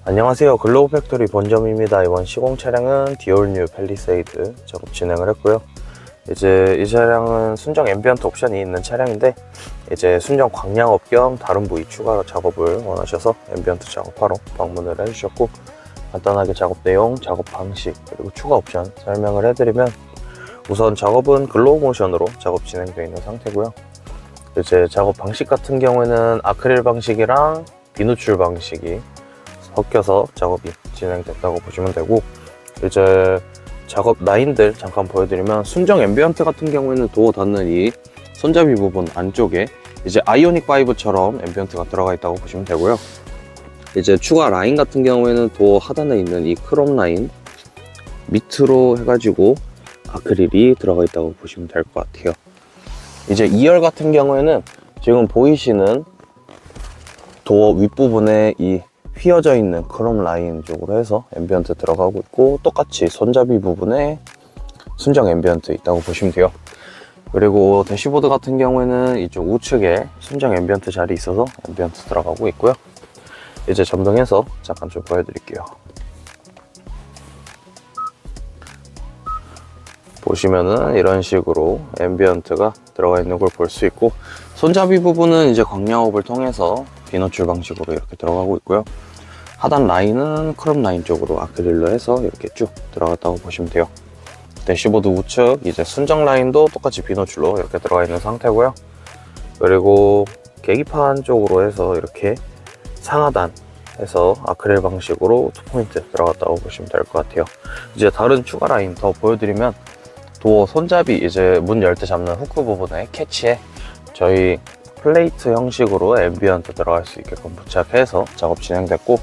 안녕하세요, 글로우 팩토리 본점입니다. 이번 시공 차량은 디올뉴 팰리세이드 작업 진행을 했고요. 이제 이 차량은 순정 앰비언트 옵션이 있는 차량인데, 이제 순정 광량업 겸 다른 부위 추가 작업을 원하셔서 앰비언트 작업하러 방문을 해주셨고, 간단하게 작업 내용, 작업 방식, 그리고 추가 옵션 설명을 해드리면, 우선 작업은 글로우 모션으로 작업 진행되어 있는 상태고요. 이제 작업 방식 같은 경우에는 아크릴 방식이랑 비누출 방식이 섞여서 작업이 진행됐다고 보시면 되고, 이제 작업 라인들 잠깐 보여드리면, 순정 앰비언트 같은 경우에는 도어 닿는 이 손잡이 부분 안쪽에 이제 아이오닉 5처럼 앰비언트가 들어가 있다고 보시면 되고요. 이제 추가 라인 같은 경우에는 도어 하단에 있는 이 크롬 라인 밑으로 해가지고 아크릴이 들어가 있다고 보시면 될 것 같아요. 이제 2열 같은 경우에는 지금 보이시는 도어 윗부분에 이 휘어져 있는 크롬 라인 쪽으로 해서 앰비언트 들어가고 있고, 똑같이 손잡이 부분에 순정 앰비언트 있다고 보시면 돼요. 그리고 대시보드 같은 경우에는 이쪽 우측에 순정 앰비언트 자리 있어서 앰비언트 들어가고 있고요. 이제 전등해서 잠깐 좀 보여드릴게요. 보시면은 이런 식으로 앰비언트가 들어가 있는 걸 볼 수 있고, 손잡이 부분은 이제 광량업을 통해서 비노출 방식으로 이렇게 들어가고 있고요. 하단 라인은 크롬 라인 쪽으로 아크릴로 해서 이렇게 쭉 들어갔다고 보시면 돼요. 대시보드 우측 이제 순정 라인도 똑같이 비노출로 이렇게 들어가 있는 상태고요. 그리고 계기판 쪽으로 해서 이렇게 상하단 해서 아크릴 방식으로 2포인트 들어갔다고 보시면 될 것 같아요. 이제 다른 추가 라인 더 보여드리면, 도어 손잡이 이제 문 열 때 잡는 후크 부분에 캐치에 저희 플레이트 형식으로 앰비언트 들어갈 수 있게끔 부착해서 작업 진행됐고,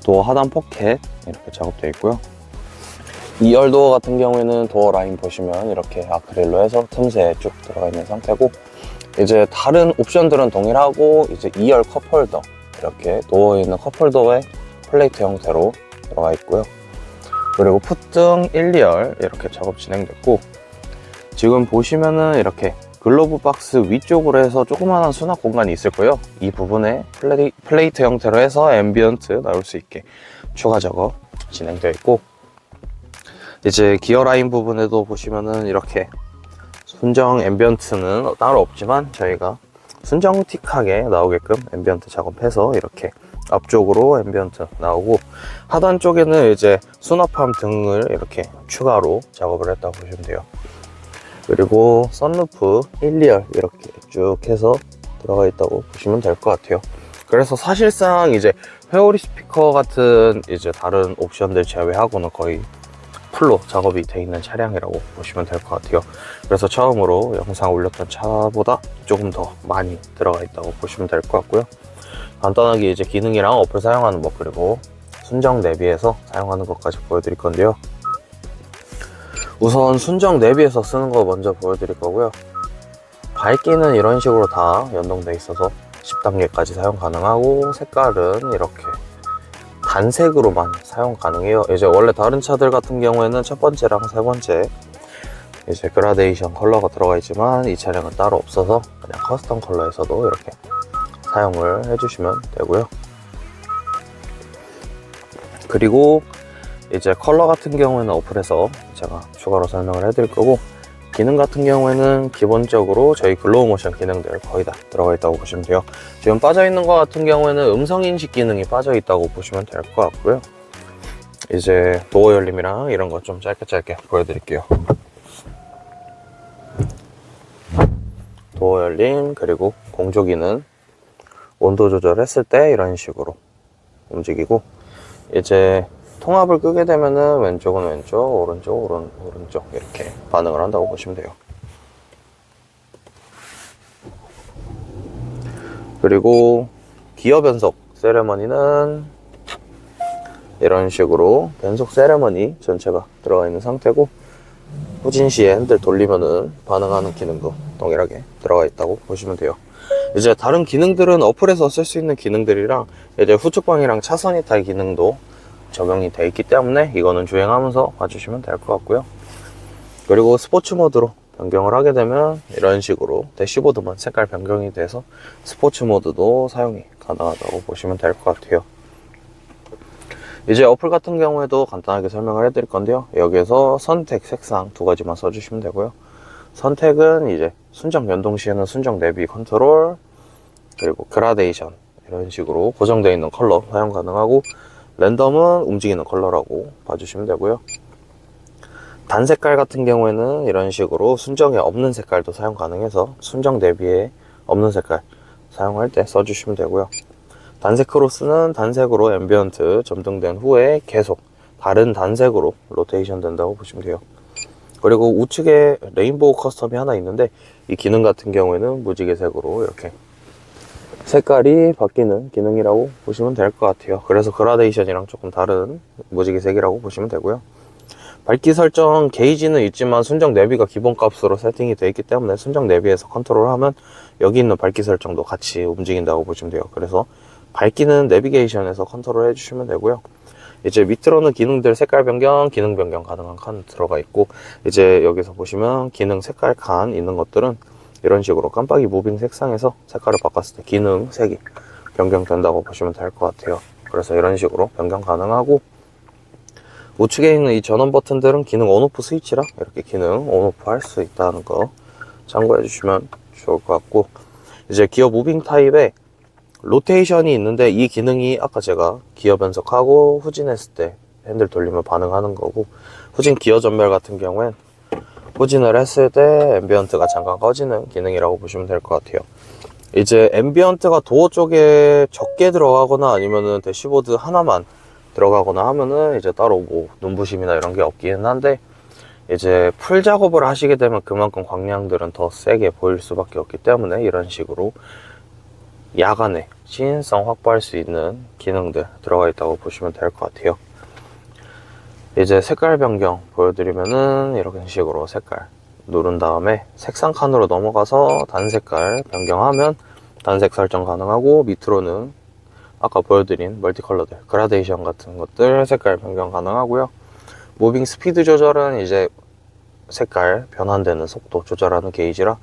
도어 하단 포켓 이렇게 작업되어 있고요. 2열 도어 같은 경우에는 도어 라인 보시면 이렇게 아크릴로 해서 틈새에 쭉 들어가 있는 상태고, 이제 다른 옵션들은 동일하고, 이제 2열 컵홀더 이렇게 도어에 있는 컵홀더에 플레이트 형태로 들어가 있고요. 그리고 풋등 1, 2열 이렇게 작업 진행됐고, 지금 보시면은 이렇게 글로브 박스 위쪽으로 해서 조그마한 수납 공간이 있을 거예요. 이 부분에 플레이트 형태로 해서 앰비언트 나올 수 있게 추가 작업 진행되어 있고, 이제 기어 라인 부분에도 보시면은 이렇게 순정 앰비언트는 따로 없지만 저희가 순정틱하게 나오게끔 앰비언트 작업해서 이렇게 앞쪽으로 앰비언트 나오고, 하단 쪽에는 이제 수납함 등을 이렇게 추가로 작업을 했다고 보시면 돼요. 그리고 선루프 1, 2열 이렇게 쭉 해서 들어가 있다고 보시면 될 것 같아요. 그래서 사실상 이제 회오리 스피커 같은 이제 다른 옵션들 제외하고는 거의 풀로 작업이 돼 있는 차량이라고 보시면 될 것 같아요. 그래서 처음으로 영상 올렸던 차보다 조금 더 많이 들어가 있다고 보시면 될 것 같고요. 간단하게 이제 기능이랑 어플 사용하는 법, 그리고 순정 내비에서 사용하는 것까지 보여드릴 건데요. 우선 순정 내비에서 쓰는 거 먼저 보여드릴 거고요. 밝기는 이런 식으로 다 연동돼 있어서 10단계까지 사용 가능하고, 색깔은 이렇게 단색으로만 사용 가능해요. 이제 원래 다른 차들 같은 경우에는 첫 번째랑 세 번째 이제 그라데이션 컬러가 들어가 있지만, 이 차량은 따로 없어서 그냥 커스텀 컬러에서도 이렇게 사용을 해주시면 되고요. 그리고 이제 컬러 같은 경우에는 어플에서 제가 추가로 설명을 해드릴 거고, 기능 같은 경우에는 기본적으로 저희 글로우 모션 기능들 거의 다 들어가 있다고 보시면 돼요. 지금 빠져있는 것 같은 경우에는 음성인식 기능이 빠져있다고 보시면 될 것 같고요. 이제 도어 열림이랑 이런 거 좀 짧게 보여드릴게요. 도어 열림, 그리고 공조기는 온도 조절했을 때 이런 식으로 움직이고, 이제 통합을 끄게 되면은 왼쪽은 왼쪽, 오른쪽 이렇게 반응을 한다고 보시면 돼요. 그리고 기어 변속 세레머니는 이런 식으로 변속 세레머니 전체가 들어가 있는 상태고, 후진 시에 핸들 돌리면은 반응하는 기능도 동일하게 들어가 있다고 보시면 돼요. 이제 다른 기능들은 어플에서 쓸 수 있는 기능들이랑 이제 후측방이랑 차선 이탈 기능도 적용이 되어 있기 때문에 이거는 주행하면서 봐주시면 될 것 같고요. 그리고 스포츠 모드로 변경을 하게 되면 이런 식으로 대시보드만 색깔 변경이 돼서 스포츠 모드도 사용이 가능하다고 보시면 될 것 같아요. 이제 어플 같은 경우에도 간단하게 설명을 해드릴 건데요. 여기에서 선택, 색상 두 가지만 써주시면 되고요. 선택은 이제 순정 연동 시에는 순정 내비 컨트롤, 그리고 그라데이션 이런 식으로 고정되어 있는 컬러 사용 가능하고, 랜덤은 움직이는 컬러라고 봐주시면 되고요. 단 색깔 같은 경우에는 이런 식으로 순정에 없는 색깔도 사용 가능해서 순정 내비에 없는 색깔 사용할 때 써주시면 되고요. 단색 크로스는 단색으로 앰비언트 점등된 후에 계속 다른 단색으로 로테이션 된다고 보시면 돼요. 그리고 우측에 레인보우 커스텀이 하나 있는데, 이 기능 같은 경우에는 무지개색으로 이렇게 색깔이 바뀌는 기능이라고 보시면 될 것 같아요. 그래서 그라데이션이랑 조금 다른 무지개색이라고 보시면 되고요. 밝기 설정 게이지는 있지만 순정 내비가 기본값으로 세팅이 되어 있기 때문에 순정 내비에서 컨트롤하면 여기 있는 밝기 설정도 같이 움직인다고 보시면 돼요. 그래서 밝기는 내비게이션에서 컨트롤 해주시면 되고요. 이제 밑으로는 기능들 색깔 변경, 기능 변경 가능한 칸 들어가 있고, 이제 여기서 보시면 기능 색깔 칸 있는 것들은 이런 식으로 깜빡이 무빙 색상에서 색깔을 바꿨을 때 기능 색이 변경된다고 보시면 될 것 같아요. 그래서 이런 식으로 변경 가능하고, 우측에 있는 이 전원 버튼들은 기능 온오프 스위치라 이렇게 기능 온오프 할 수 있다는 거 참고해 주시면 좋을 것 같고, 이제 기어 무빙 타입에 로테이션이 있는데, 이 기능이 아까 제가 기어 변속하고 후진했을 때 핸들 돌리면 반응하는 거고, 후진 기어 전멸 같은 경우엔 후진을 했을 때 앰비언트가 잠깐 꺼지는 기능이라고 보시면 될 것 같아요. 이제 앰비언트가 도어 쪽에 적게 들어가거나 아니면은 대시보드 하나만 들어가거나 하면은 이제 따로 뭐 눈부심이나 이런 게 없기는 한데, 이제 풀 작업을 하시게 되면 그만큼 광량들은 더 세게 보일 수밖에 없기 때문에 이런 식으로 야간에 시인성 확보할 수 있는 기능들 들어가 있다고 보시면 될 것 같아요. 이제 색깔 변경 보여드리면은 이런 식으로 색깔 누른 다음에 색상 칸으로 넘어가서 단색깔 변경하면 단색 설정 가능하고, 밑으로는 아까 보여드린 멀티 컬러들 그라데이션 같은 것들 색깔 변경 가능하고요. 무빙 스피드 조절은 이제 색깔 변환되는 속도 조절하는 게이지라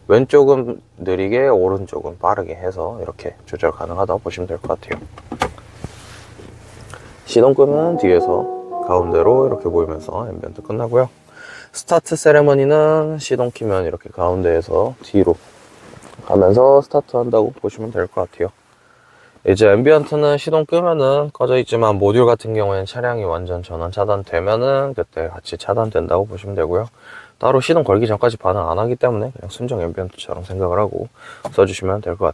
왼쪽은 느리게 오른쪽은 빠르게 해서 이렇게 조절 가능하다고 보시면 될 것 같아요. 시동 끄면 뒤에서 가운데로 이렇게 보이면서 앰비언트 끝나고요. 스타트 세레머니는 시동 키면 이렇게 가운데에서 뒤로 가면서 스타트 한다고 보시면 될 것 같아요. 이제 앰비언트는 시동 끄면은 꺼져 있지만, 모듈 같은 경우에는 차량이 완전 전원 차단되면은 그때 같이 차단된다고 보시면 되고요. 따로 시동 걸기 전까지 반응 안 하기 때문에 그냥 순정 앰비언트처럼 생각을 하고 써주시면 될 것 같아요.